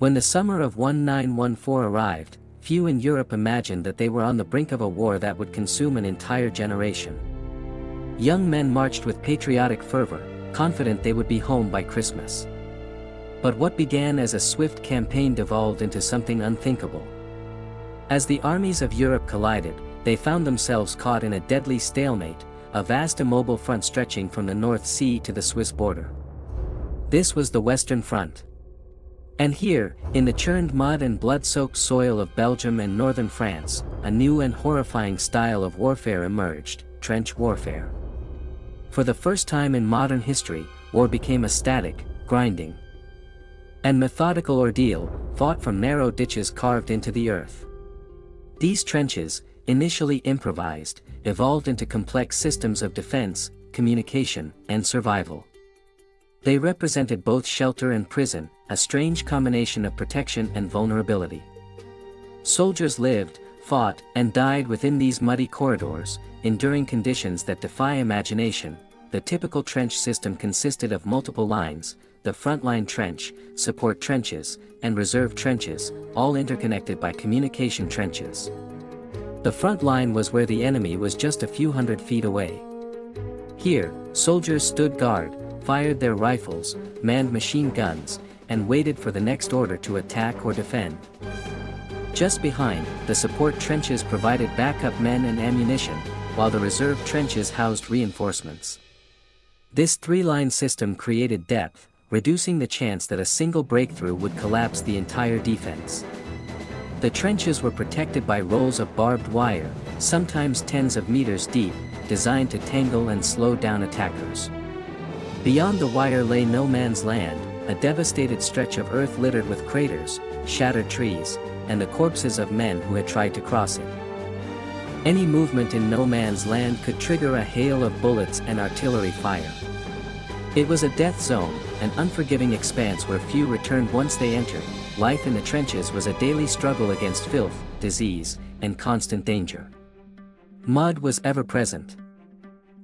When the summer of 1914 arrived, few in Europe imagined that they were on the brink of a war that would consume an entire generation. Young men marched with patriotic fervor, confident they would be home by Christmas. But what began as a swift campaign devolved into something unthinkable. As the armies of Europe collided, they found themselves caught in a deadly stalemate, a vast immobile front stretching from the North Sea to the Swiss border. This was the Western Front. And here, in the churned mud and blood-soaked soil of Belgium and northern France, a new and horrifying style of warfare emerged: trench warfare. For the first time in modern history, war became a static, grinding, and methodical ordeal, fought from narrow ditches carved into the earth. These trenches, initially improvised, evolved into complex systems of defense, communication, and survival. They represented both shelter and prison, a strange combination of protection and vulnerability. Soldiers lived, fought, and died within these muddy corridors, enduring conditions that defy imagination. The typical trench system consisted of multiple lines: the frontline trench, support trenches, and reserve trenches, all interconnected by communication trenches. The front line was where the enemy was just a few hundred feet away. Here, soldiers stood guard, fired their rifles, manned machine guns, and waited for the next order to attack or defend. Just behind, the support trenches provided backup men and ammunition, while the reserve trenches housed reinforcements. This three-line system created depth, reducing the chance that a single breakthrough would collapse the entire defense. The trenches were protected by rolls of barbed wire, sometimes tens of meters deep, designed to tangle and slow down attackers. Beyond the wire lay no man's land, a devastated stretch of earth littered with craters, shattered trees, and the corpses of men who had tried to cross it. Any movement in no man's land could trigger a hail of bullets and artillery fire. It was a death zone, an unforgiving expanse where few returned once they entered. Life in the trenches was a daily struggle against filth, disease, and constant danger. Mud was ever present.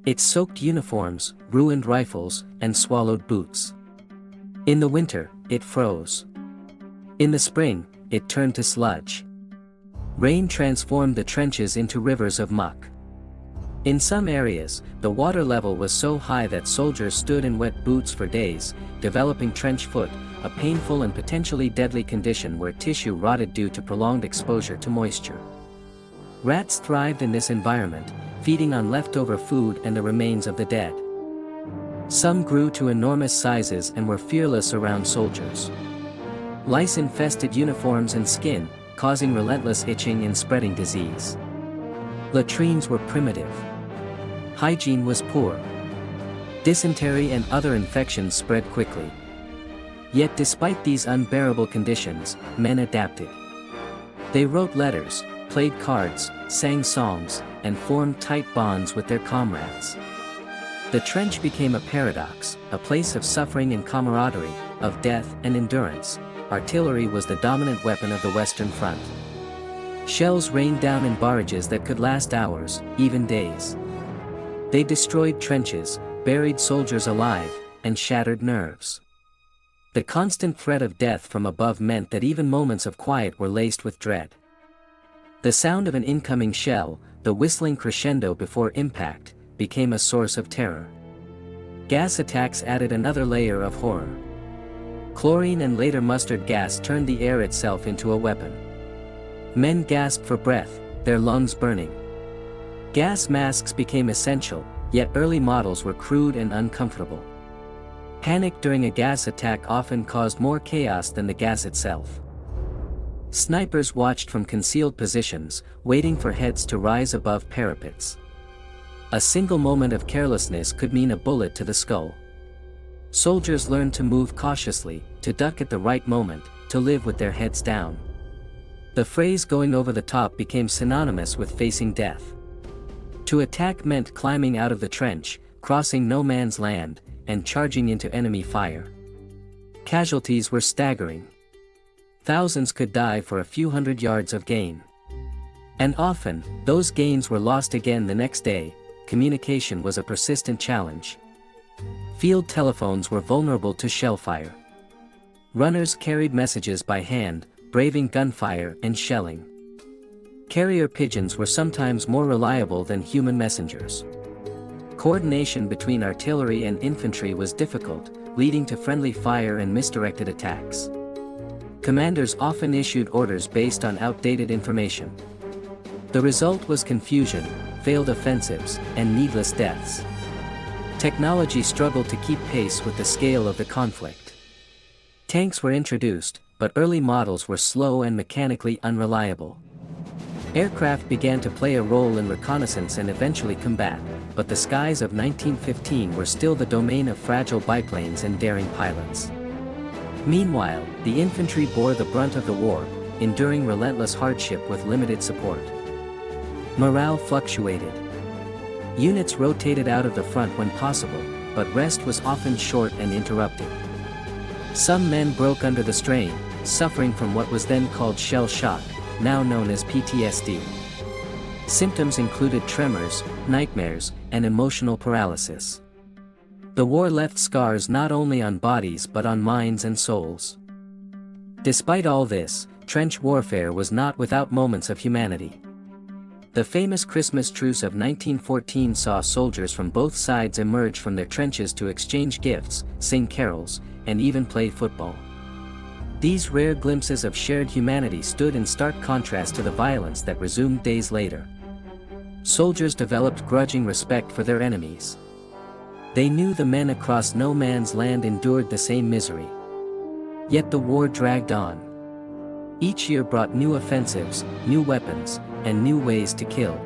It soaked uniforms, ruined rifles, and swallowed boots. In the winter, it froze. In the spring, it turned to sludge. Rain transformed the trenches into rivers of muck. In some areas, the water level was so high that soldiers stood in wet boots for days, developing trench foot, a painful and potentially deadly condition where tissue rotted due to prolonged exposure to moisture. Rats thrived in this environment, feeding on leftover food and the remains of the dead. Some grew to enormous sizes and were fearless around soldiers. Lice infested uniforms and skin, causing relentless itching and spreading disease. Latrines were primitive. Hygiene was poor. Dysentery and other infections spread quickly. Yet despite these unbearable conditions, men adapted. They wrote letters, played cards, sang songs, and formed tight bonds with their comrades. The trench became a paradox, a place of suffering and camaraderie, of death and endurance. Artillery was the dominant weapon of the Western Front. Shells rained down in barrages that could last hours, even days. They destroyed trenches, buried soldiers alive, and shattered nerves. The constant threat of death from above meant that even moments of quiet were laced with dread. The sound of an incoming shell, the whistling crescendo before impact, became a source of terror. Gas attacks added another layer of horror. Chlorine and later mustard gas turned the air itself into a weapon. Men gasped for breath, their lungs burning. Gas masks became essential, yet early models were crude and uncomfortable. Panic during a gas attack often caused more chaos than the gas itself. Snipers watched from concealed positions, waiting for heads to rise above parapets. A single moment of carelessness could mean a bullet to the skull. Soldiers learned to move cautiously, to duck at the right moment, to live with their heads down. The phrase "going over the top" became synonymous with facing death. To attack meant climbing out of the trench, crossing no man's land, and charging into enemy fire. Casualties were staggering. Thousands could die for a few hundred yards of gain. And often, those gains were lost again the next day. Communication was a persistent challenge. Field telephones were vulnerable to shell fire. Runners carried messages by hand, braving gunfire and shelling. Carrier pigeons were sometimes more reliable than human messengers. Coordination between artillery and infantry was difficult, leading to friendly fire and misdirected attacks. Commanders often issued orders based on outdated information. The result was confusion, failed offensives, and needless deaths. Technology struggled to keep pace with the scale of the conflict. Tanks were introduced, but early models were slow and mechanically unreliable. Aircraft began to play a role in reconnaissance and eventually combat, but the skies of 1915 were still the domain of fragile biplanes and daring pilots. Meanwhile, the infantry bore the brunt of the war, enduring relentless hardship with limited support. Morale fluctuated. Units rotated out of the front when possible, but rest was often short and interrupted. Some men broke under the strain, suffering from what was then called shell shock, now known as PTSD. Symptoms included tremors, nightmares, and emotional paralysis. The war left scars not only on bodies but on minds and souls. Despite all this, trench warfare was not without moments of humanity. The famous Christmas truce of 1914 saw soldiers from both sides emerge from their trenches to exchange gifts, sing carols, and even play football. These rare glimpses of shared humanity stood in stark contrast to the violence that resumed days later. Soldiers developed grudging respect for their enemies. They knew the men across no man's land endured the same misery. Yet the war dragged on. Each year brought new offensives, new weapons, and new ways to kill.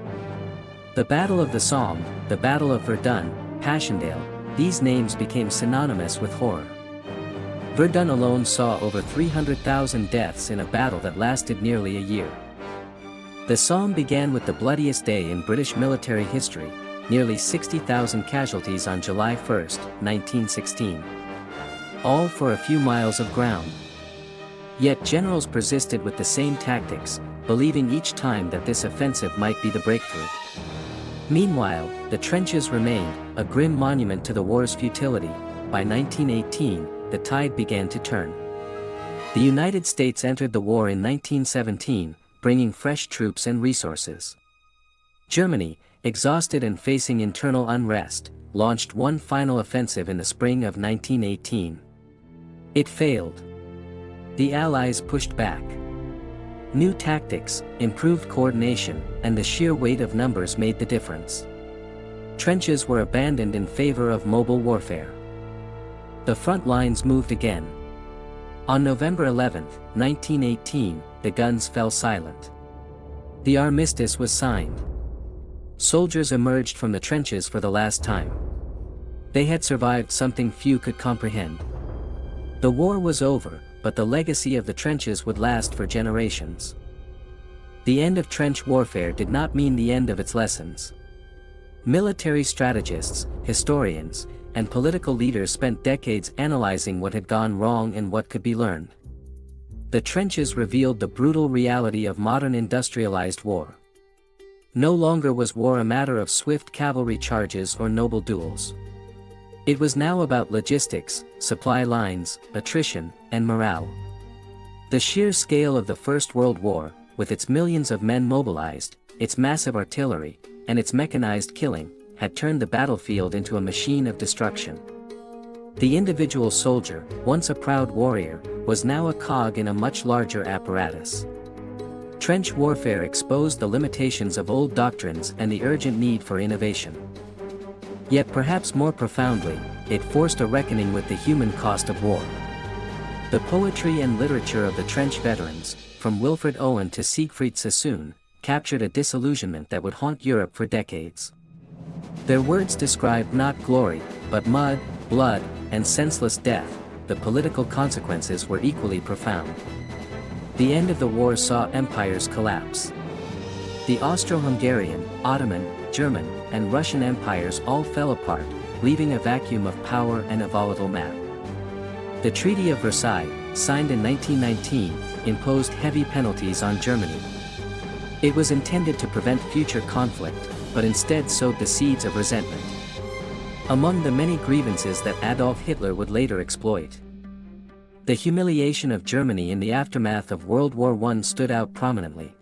The Battle of the Somme, the Battle of Verdun, Passchendaele, these names became synonymous with horror. Verdun alone saw over 300,000 deaths in a battle that lasted nearly a year. The Somme began with the bloodiest day in British military history, nearly 60,000 casualties on July 1, 1916. All for a few miles of ground. Yet generals persisted with the same tactics, believing each time that this offensive might be the breakthrough. Meanwhile, the trenches remained, a grim monument to the war's futility. By 1918, the tide began to turn. The United States entered the war in 1917, bringing fresh troops and resources. Germany, exhausted and facing internal unrest, launched one final offensive in the spring of 1918. It failed. The Allies pushed back. New tactics, improved coordination, and the sheer weight of numbers made the difference. Trenches were abandoned in favor of mobile warfare. The front lines moved again. On November 11, 1918, the guns fell silent. The armistice was signed. Soldiers emerged from the trenches for the last time. They had survived something few could comprehend. The war was over, but the legacy of the trenches would last for generations. The end of trench warfare did not mean the end of its lessons. Military strategists, historians, and political leaders spent decades analyzing what had gone wrong and what could be learned. The trenches revealed the brutal reality of modern industrialized war. No longer was war a matter of swift cavalry charges or noble duels. It was now about logistics, supply lines, attrition, and morale. The sheer scale of the First World War, with its millions of men mobilized, its massive artillery, and its mechanized killing, had turned the battlefield into a machine of destruction. The individual soldier, once a proud warrior, was now a cog in a much larger apparatus. Trench warfare exposed the limitations of old doctrines and the urgent need for innovation. Yet perhaps more profoundly, it forced a reckoning with the human cost of war. The poetry and literature of the trench veterans, from Wilfred Owen to Siegfried Sassoon, captured a disillusionment that would haunt Europe for decades. Their words described not glory, but mud, blood, and senseless death. The political consequences were equally profound. The end of the war saw empires collapse. The Austro-Hungarian, Ottoman, German, and Russian empires all fell apart, leaving a vacuum of power and a volatile map. The Treaty of Versailles, signed in 1919, imposed heavy penalties on Germany. It was intended to prevent future conflict, but instead sowed the seeds of resentment. Among the many grievances that Adolf Hitler would later exploit. The humiliation of Germany in the aftermath of World War I stood out prominently.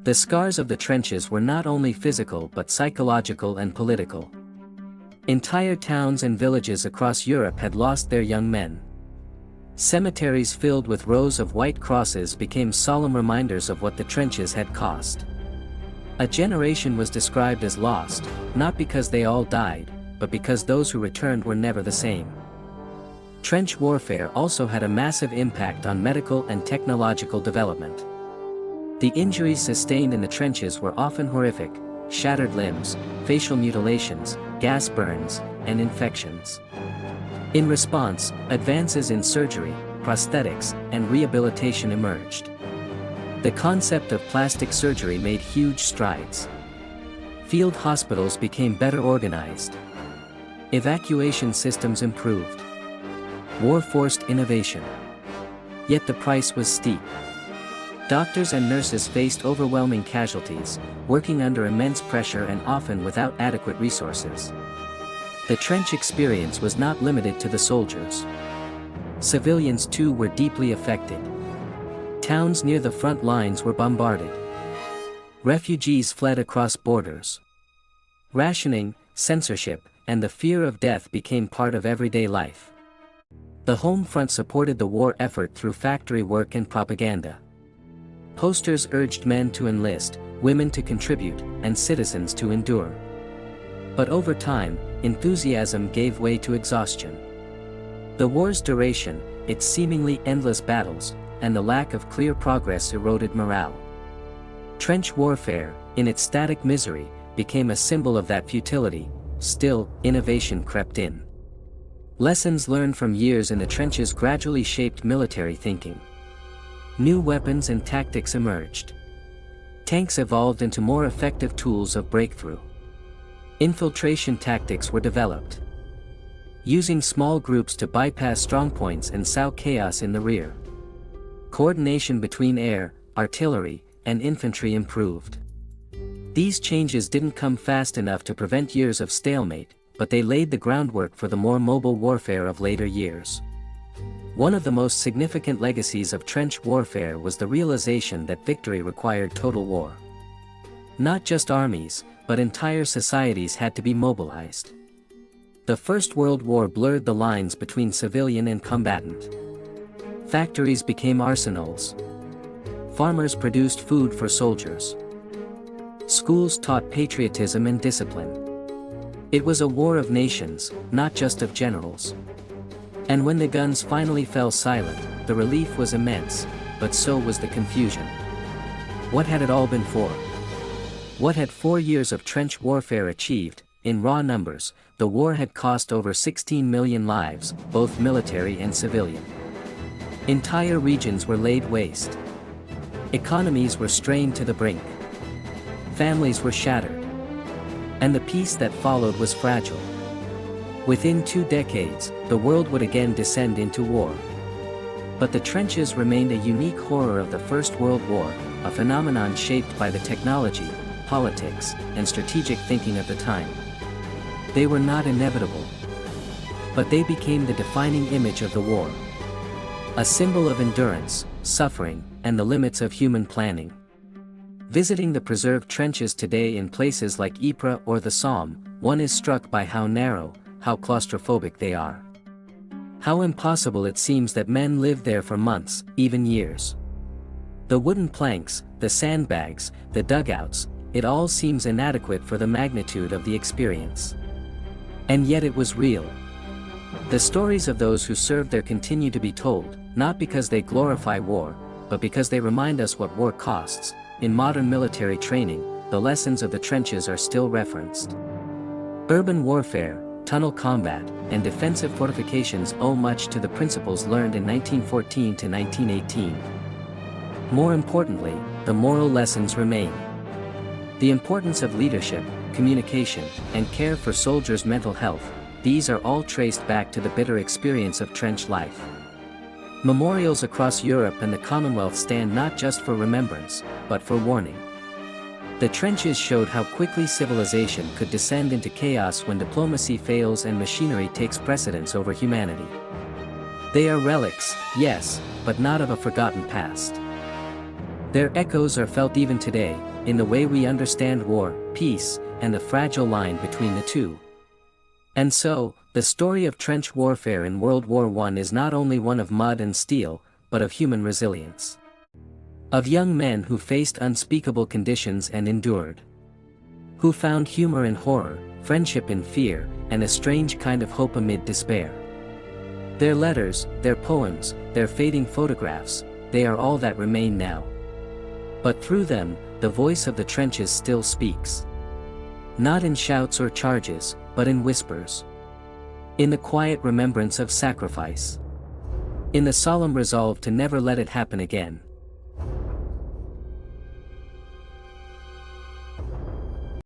The scars of the trenches were not only physical but psychological and political. Entire towns and villages across Europe had lost their young men. Cemeteries filled with rows of white crosses became solemn reminders of what the trenches had cost. A generation was described as lost, not because they all died, but because those who returned were never the same. Trench warfare also had a massive impact on medical and technological development. The injuries sustained in the trenches were often horrific: shattered limbs, facial mutilations, gas burns, and infections. In response, advances in surgery, prosthetics, and rehabilitation emerged. The concept of plastic surgery made huge strides. Field hospitals became better organized. Evacuation systems improved. War forced innovation. Yet the price was steep. Doctors and nurses faced overwhelming casualties, working under immense pressure and often without adequate resources. The trench experience was not limited to the soldiers. Civilians too were deeply affected. Towns near the front lines were bombarded. Refugees fled across borders. Rationing, censorship, and the fear of death became part of everyday life. The home front supported the war effort through factory work and propaganda. Posters urged men to enlist, women to contribute, and citizens to endure. But over time, enthusiasm gave way to exhaustion. The war's duration, its seemingly endless battles, and the lack of clear progress eroded morale. Trench warfare, in its static misery, became a symbol of that futility. Still, innovation crept in. Lessons learned from years in the trenches gradually shaped military thinking. New weapons and tactics emerged. Tanks evolved into more effective tools of breakthrough. Infiltration tactics were developed, using small groups to bypass strongpoints and sow chaos in the rear. Coordination between air, artillery, and infantry improved. These changes didn't come fast enough to prevent years of stalemate, but they laid the groundwork for the more mobile warfare of later years. One of the most significant legacies of trench warfare was the realization that victory required total war. Not just armies, but entire societies had to be mobilized. The First World War blurred the lines between civilian and combatant. Factories became arsenals. Farmers produced food for soldiers. Schools taught patriotism and discipline. It was a war of nations, not just of generals. And when the guns finally fell silent, the relief was immense, but so was the confusion. What had it all been for? What had 4 years of trench warfare achieved? In raw numbers, the war had cost over 16 million lives, both military and civilian. Entire regions were laid waste. Economies were strained to the brink. Families were shattered. And the peace that followed was fragile. Within 2 decades, the world would again descend into war. But the trenches remained a unique horror of the First World War, a phenomenon shaped by the technology, politics, and strategic thinking of the time. They were not inevitable. But they became the defining image of the war. A symbol of endurance, suffering, and the limits of human planning. Visiting the preserved trenches today in places like Ypres or the Somme, one is struck by how narrow, how claustrophobic they are. How impossible it seems that men lived there for months, even years. The wooden planks, the sandbags, the dugouts, it all seems inadequate for the magnitude of the experience. And yet it was real. The stories of those who served there continue to be told, not because they glorify war, but because they remind us what war costs. In modern military training, the lessons of the trenches are still referenced. Urban warfare, tunnel combat, and defensive fortifications owe much to the principles learned in 1914 to 1918. More importantly, the moral lessons remain. The importance of leadership, communication, and care for soldiers' mental health, these are all traced back to the bitter experience of trench life. Memorials across Europe and the Commonwealth stand not just for remembrance, but for warning. The trenches showed how quickly civilization could descend into chaos when diplomacy fails and machinery takes precedence over humanity. They are relics, yes, but not of a forgotten past. Their echoes are felt even today, in the way we understand war, peace, and the fragile line between the two. And so, the story of trench warfare in World War I is not only one of mud and steel, but of human resilience. Of young men who faced unspeakable conditions and endured. Who found humor in horror, friendship in fear, and a strange kind of hope amid despair. Their letters, their poems, their fading photographs, they are all that remain now. But through them, the voice of the trenches still speaks. Not in shouts or charges, but in whispers. In the quiet remembrance of sacrifice. In the solemn resolve to never let it happen again.